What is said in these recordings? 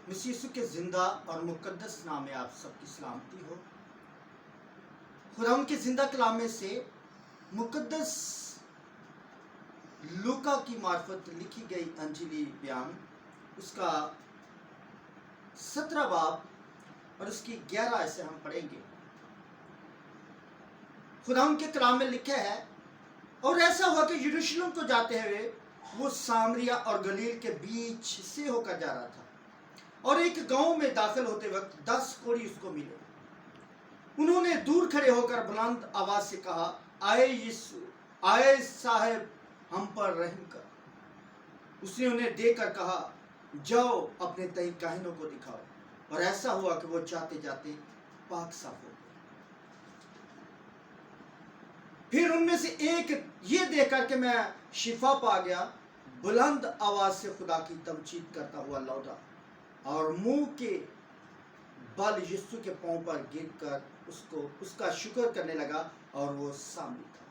مسیح یسوع کے زندہ اور مقدس نام میں آپ سب کی سلامتی ہو۔ خدا ان کے زندہ کلام میں سے مقدس لوکا کی معرفت لکھی گئی انجیلی بیان، اس کا 17 باب اور اس کی 11 آیت سے ہم پڑھیں گے۔ خدا ان کے کلام میں لکھا ہے، اور ایسا ہوا کہ یروشلم کو جاتے ہوئے وہ سامریا اور گلیل کے بیچ سے ہو کر جا رہا تھا، اور ایک گاؤں میں داخل ہوتے وقت 10 کوڑی اس کو ملے۔ انہوں نے دور کھڑے ہو کر بلند آواز سے کہا، آئے یسوع، آئے صاحب، ہم پر رحم کر۔ اس نے انہیں دیکھ کر کہا، جاؤ اپنے تئیں کاہنوں کو دکھاؤ۔ اور ایسا ہوا کہ وہ جاتے جاتے پاک صاف ہو گئے۔ پھر ان میں سے ایک یہ دیکھ کر کہ میں شفا پا گیا، بلند آواز سے خدا کی تمجید کرتا ہوا لوٹا اور منہ کے بل یسوع کے پاؤں پر گر کر اس کا شکر کرنے لگا، اور وہ سامنے تھا۔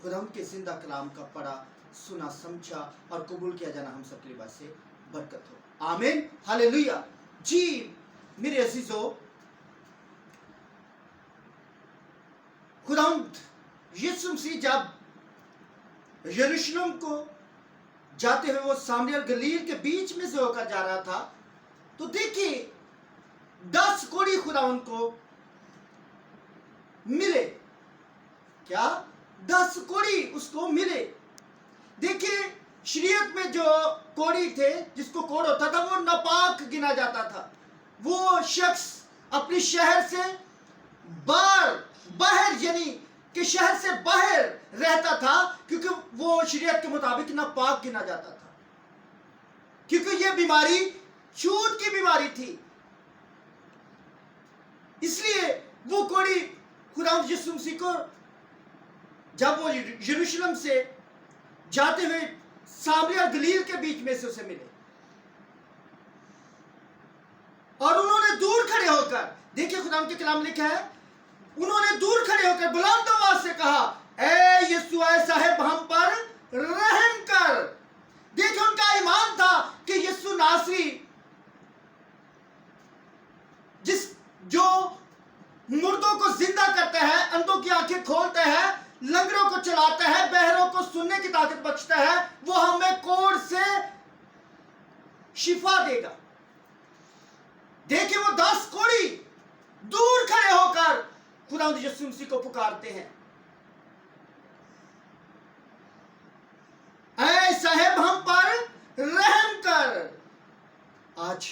خدا ان کے زندہ کلام کا پڑھا، سنا، سمجھا اور قبول کیا جانا ہم سب کے لیے سے برکت ہو، آمین، ہاللیلویہ۔ جی میرے عزیزو، خداوند یسوع مسیح جب یروشلم کو جاتے ہوئے وہ سامریا اور گلیل کے بیچ میں سے ہو کر جا رہا تھا، تو دیکھیے 10 کوڑی خداوند کو ملے۔ کیا؟ 10 کوڑی اس کو ملے۔ دیکھیے شریعت میں جو کوڑی تھے، جس کو کوڑ ہوتا تھا، وہ ناپاک گنا جاتا تھا۔ وہ شخص اپنی شہر سے باہر یعنی کہ شہر سے باہر رہتا تھا، کیونکہ وہ شریعت کے مطابق ناپاک گنا جاتا تھا، کیونکہ یہ بیماری چھوت کی بیماری تھی۔ اس لیے وہ کوڑی خداوند یسوع مسیح کو جب وہ یروشلم سے جاتے ہوئے سامریا اور گلیل کے بیچ میں سے اسے ملے، اور انہوں نے دور کھڑے ہو کر، دیکھیے خداوند کے کلام لکھا ہے، انہوں نے دور کھڑے ہو کر بلند آواز سے کہا، اے یسوع، اے صاحب، ہم پر رحم کر۔ دیکھیں ان کا ایمان تھا کہ یسوع ناصری جو مردوں کو زندہ کرتا ہے، اندھوں کی آنکھیں کھولتا ہے، لنگڑوں کو چلاتا ہے، بہروں کو سننے کی طاقت بخشتا ہے، وہ ہمیں کوڑ سے شفا دے گا۔ دیکھیں وہ 10 کوڑی دور کھڑے ہو کر خداوند یسوع مسیح کو پکارتے ہیں، اے صاحب، ہم پر رحم کر۔ آج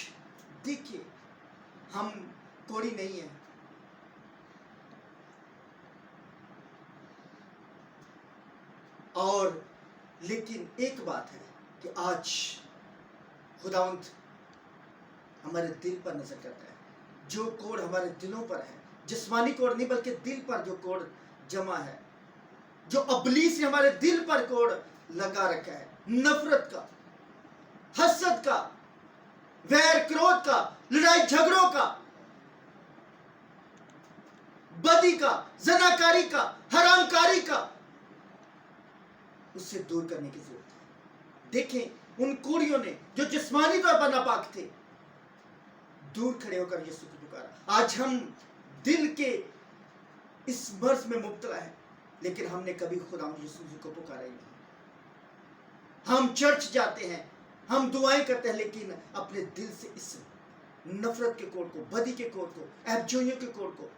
دیکھیے ہم کوڑی نہیں ہیں، اور لیکن ایک بات ہے کہ آج خداوند ہمارے دل پر نظر کرتا ہے۔ جو کوڑ ہمارے دلوں پر ہے، جسمانی کوڑ نہیں بلکہ دل پر جو کوڑ جمع ہے، جو ابلیس نے ہمارے دل پر کوڑ لگا رکھا ہے، نفرت کا، حسد کا، ویر کرودھ کا، لڑائی جھگڑوں کا، بدی کا، زناکاری کا، حرام کاری کا، اس سے دور کرنے کی ضرورت ہے۔ دیکھیں ان کوڑیوں نے جو جسمانی طور پر ناپاک تھے، دور کھڑے ہو کر یسوع کو پکارا۔ آج ہم دل کے اس مرض میں مبتلا ہیں، لیکن ہم نے کبھی خداوند یسوع کو پکارا ہی نہیں۔ ہم چرچ جاتے ہیں، ہم دعائیں کرتے ہیں، لیکن اپنے دل سے اس نفرت کے کوڑ کو، بدی کے کوڑ کو، عیب جوئیوں کے کوڑ کو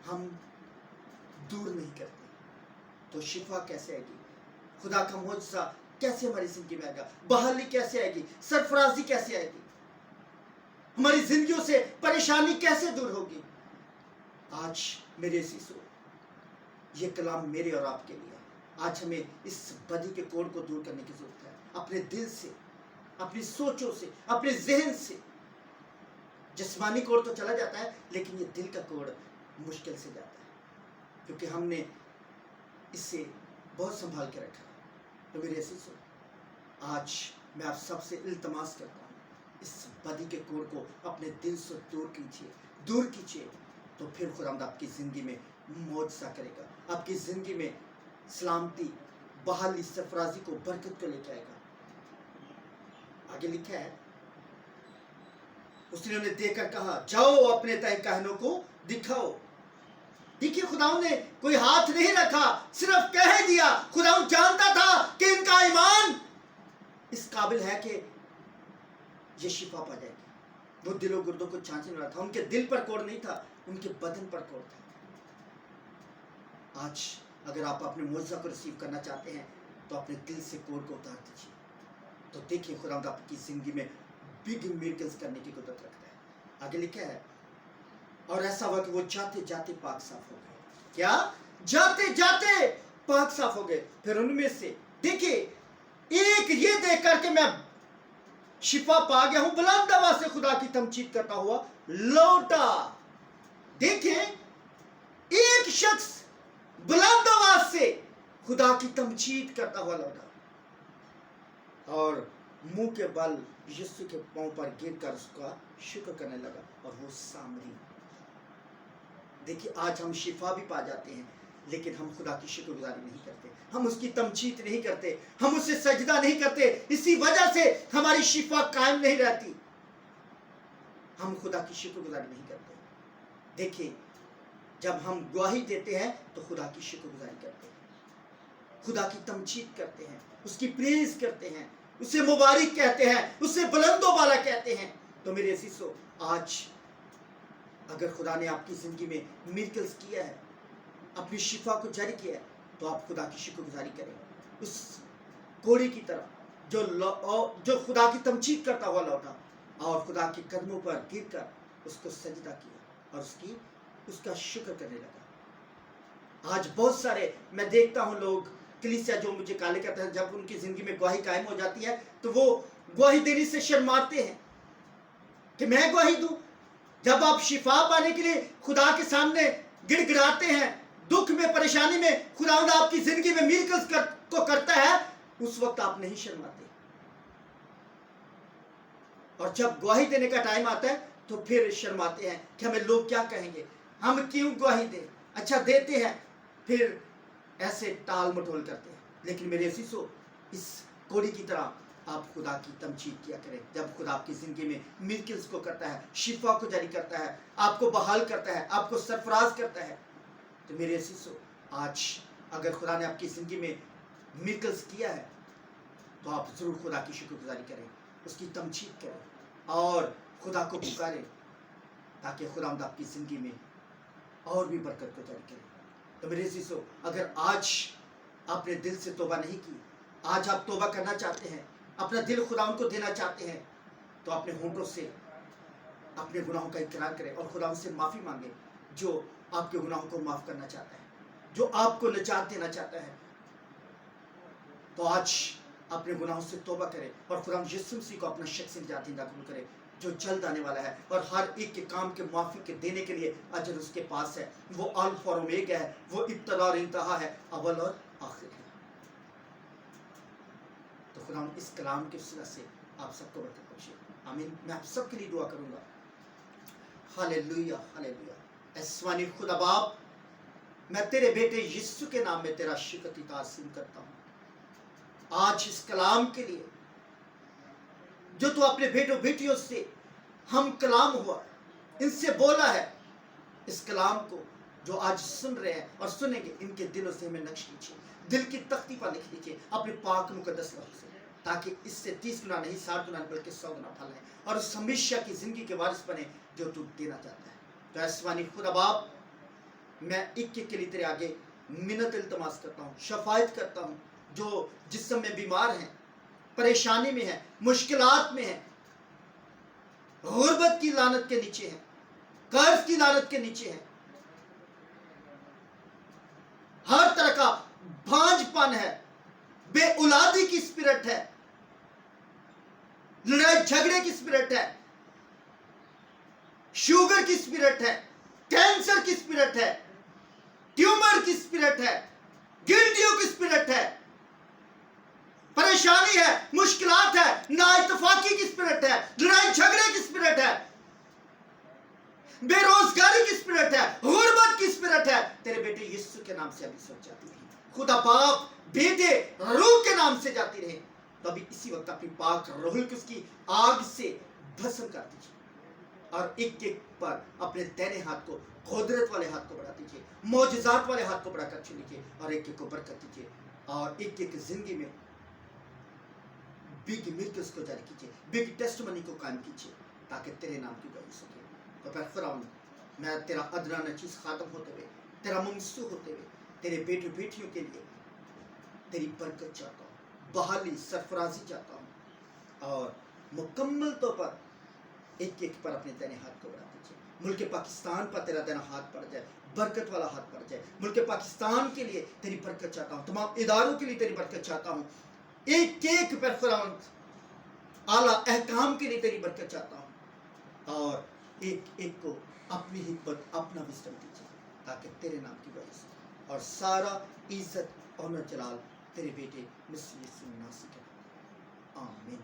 ہم دور نہیں کرتے۔ تو شفا کیسے آئے گی؟ خدا کا معجزہ کیسے ہماری زندگی میں آئے گا؟ بحالی کیسے آئے گی؟ سرفرازی کیسے آئے گی؟ ہماری زندگیوں سے پریشانی کیسے دور ہوگی؟ آج میرے عزیزو، یہ کلام میرے اور آپ کے لیے ہے۔ آج ہمیں اس بدی کے کوڑ کو دور کرنے کی ضرورت ہے، اپنے دل سے، اپنی سوچوں سے، اپنے ذہن سے۔ جسمانی کوڑ تو چلا جاتا ہے، لیکن یہ دل کا کوڑ مشکل سے جاتا ہے، کیونکہ ہم نے اس سے بہت سنبھال کے رکھا ہے۔ تو میرے عزیزو، آج میں آپ سب سے التماس کرتا ہوں، اس بدی کے کوڑ کو اپنے دل سے دور کیجیے، تو پھر خداوند آپ کی زندگی میں معجزہ کرے گا، آپ کی زندگی میں سلامتی، بحالی، سرفرازی کو، برکت کو لے کے آئے گا۔ आगे लिखा है, उसने उन्हें देखकर कहा, जाओ अपने तय कहनों को दिखाओ। देखिए, खुदावंद ने कोई हाथ नहीं रखा, सिर्फ कह दिया। खुदावंद जानता था कि इनका ईमान इस काबिल है कि ये शिफा पा जाएगी। वो दिलो गुर्दों को जांचने वाला था। उनके दिल पर कोड़ नहीं था, उनके बदन पर कोड़ था। आज अगर आप अपने मुआवजा को रिसीव करना चाहते हैं तो अपने दिल से कोड़ को उतार दीजिए। तो देखिए, खुदावंद आपकी जिंदगी में बिग मिरेकल्स करने की कुदरत रखता है। आगे लिखा है, और ऐसा हुआ कि वो जाते जाते पाक साफ हो गए। क्या? जाते जाते पाक साफ हो गए। फिर उनमें से देखिए, एक ये देख करके मैं शिफा पा गया हूं, बुलंद आवाज से खुदा की तमजीद करता हुआ लौटा। देखिए, एक शख्स बुलंद आवाज से खुदा की तमजीद करता हुआ लौटा और मुंह के बल यीशु के पांव पर गिरकर उसका शुक्र करने लगा, और वो सामरी। देखिए, आज हम शिफा भी पा जाते हैं, लेकिन हम खुदा की शुक्रगुजारी नहीं करते, हम उसकी तमजीद नहीं करते, हम उसे सजदा नहीं करते। इसी वजह से हमारी शिफा कायम नहीं रहती। हम खुदा की शुक्रगुजारी नहीं करते। देखिए, जब हम गवाही देते हैं तो खुदा की शुक्रगुजारी करते हैं, खुदा की तमजीद करते हैं, उसकी प्रेज करते हैं, उसे मुबारक कहते हैं, उसे बुलंदो वाला कहते हैं। तो मेरे अजीजों, आज अगर खुदा ने आपकी जिंदगी में मिरेकल्स किया है, अपनी शिफा को जारी किया है, तो आप खुदा की शुक्रगुजारी करें। उस कोढ़ी की तरह जो खुदा की तमजीद करता हुआ लौटा और खुदा के कदमों पर गिरकर उसको सजदा किया और उसका शुक्र करने लगा। आज बहुत सारे मैं देखता हूं लोग कलीसिया जो मुझे काले कहते हैं, जब उनकी जिंदगी में गवाही कायम हो जाती है तो वो गवाही देने से शर्माते हैं कि मैं गवाही दूं। जब आप शिफा पाने के लिए खुदा के सामने गिड़गिड़ाते हैं, दुख में, परेशानी में, खुदावंद आपकी जिंदगी में मिरेकल्स को करता है, उस वक्त आप नहीं शर्माते। और जब गवाही देने का टाइम आता है तो फिर शर्माते हैं कि हमें लोग क्या कहेंगे, हम क्यों गवाही दें। अच्छा, देते हैं, फिर ऐसे टाल मटोल करते हैं। लेकिन मेरे अजीजों, इस कोढ़ी की तरह आप खुदा की तमजीद किया करें। जब खुदा आपकी जिंदगी में मिरेकल्स को करता है, शिफा को जारी करता है, आपको बहाल करता है, आपको सरफराज करता है, तो मेरे अजीजों, आज अगर खुदा ने आपकी जिंदगी में मिरेकल्स किया है तो आप जरूर खुदा की शुक्रगुजारी करें, उसकी तमजीद करें और खुदा को पुकारें, ताकि खुदावंद आपकी जिंदगी में और भी बरकत को जारी करे। तो मेरे अजीजों, अगर आज आपने दिल से तौबा नहीं की, आज आप तौबा करना चाहते हैं, अपना दिल खुदावंद को देना चाहते हैं, तो अपने होंठों से अपने गुनाहों का इकरार करें और खुदावंद से माफ़ी मांगे, जो आपके गुनाहों को माफ़ करना चाहता है, जो आपको निजात देना चाहता है। तो आज अपने गुनाहों से तौबा करें और खुदावंद यीशु मसीह को अपना शख्सी निजाती कबूल करें, जो जल्द आने वाला है और हर एक के काम के माफ़ी के देने के लिए अजर उसके पास है। वो अल्फा और ओमेगा है, वो इब्तिदा और इंतहा है, अव्वल और आखिर है। तो खुदावंद इस कलाम के वसीला से आप सबको बरकत बख्शे। आमीन। मैं आप सबके लिए दुआ करूंगा। Hallelujah, hallelujah. ऐसवानी खुदा बाप, मैं तेरे बेटे यीशु के नाम में तेरा शुक्र ताज़ीम करता हूँ आज इस कलाम के लिए, जो तू अपने बेटों बेटियों से हम कलाम हुआ, इनसे बोला है। इस कलाम को जो आज सुन रहे हैं और सुनेंगे, इनके दिलों से हमें नक्श लीजिए, दिल की तख्ती पर लिख लीजिए अपने पाक मुकद्दस लफ्ज़ से, ताकि इससे 30 गुना नहीं 60 गुना बल्कि 100 गुना फल है और उस हमेशा की जिंदगी के वारिस बने जो तू देना चाहता है। तो ऐसवानी खुदा बाप, मैं एक के लिए तेरे आगे मिन्नत इल्तमास करता हूँ, शफायत करता हूँ, जो जिस्म में बीमार हैं, परेशानी में है, मुश्किलात में है, गुर्बत की लानत के नीचे है, कर्ज की लानत के नीचे है, हर तरह का भांजपन है, बेऔलादी की स्पिरिट है, लड़ाई झगड़े की स्पिरिट है, शुगर की स्पिरिट है, कैंसर की स्पिरिट है, ट्यूमर की स्पिरिट है, गिल्टियों की स्पिरिट है, परेशानी है, मुश्किलात है, नाइतफाकी की स्पिरिट है, लड़ाई झगड़े की स्पिरिट है, बेरोजगारी की स्पिरिट है, गुर्बत की स्पिरिट है, तेरे बेटे यीशु के नाम से अभी सब जाती रहे। खुदा बाप, बेटे, रूह के नाम से जाती रहे। तो अभी इसी वक्त अपनी पाक रूहुल को उसकी आग से भस्म कर दीजिए और एक एक पर अपने दाहिने हाथ को, कुदरत वाले हाथ को बढ़ा दीजिए, मौजज़ात वाले हाथ को बढ़ाकर चुनिए और एक एक को बरकत दीजिए और एक एक जिंदगी में बिग मिर्कल्स को जारी कीजिए, बिग टेस्टमनी को कायम कीजिए ताकि तेरे नाम की गवाही सके। तो फिर फिरौन, मैं तेरा अदनाना चीज खात्म होते हुए, तेरा ममसू होते हुए तेरे बेटे बेटियों के लिए तेरी बरकत चाहता हूँ, बहाली सरफराजी चाहता हूँ और मुकम्मल तौर पर एक एक पर अपने दाहिने हाथ को बढ़ा दीजिए। मुल्क पाकिस्तान पर तेरा दाहिना हाथ पड़ जाए, बरकत वाला हाथ पड़ जाए। मुल्क पाकिस्तान के लिए तेरी बरकत चाहता हूँ, तमाम इदारों के लिए तेरी बरकत चाहता हूँ, एक एक पर फिरौन आला अहकाम के लिए तेरी बरकत चाहता हूँ और एक एक को अपनी हिकमत, अपना विस्डम दीजिए ताकि तेरे नाम की वजह से और सारा इज्जत और जलाल तेरे बेटे मसीह यीशु मसीह के नाम। आमीन।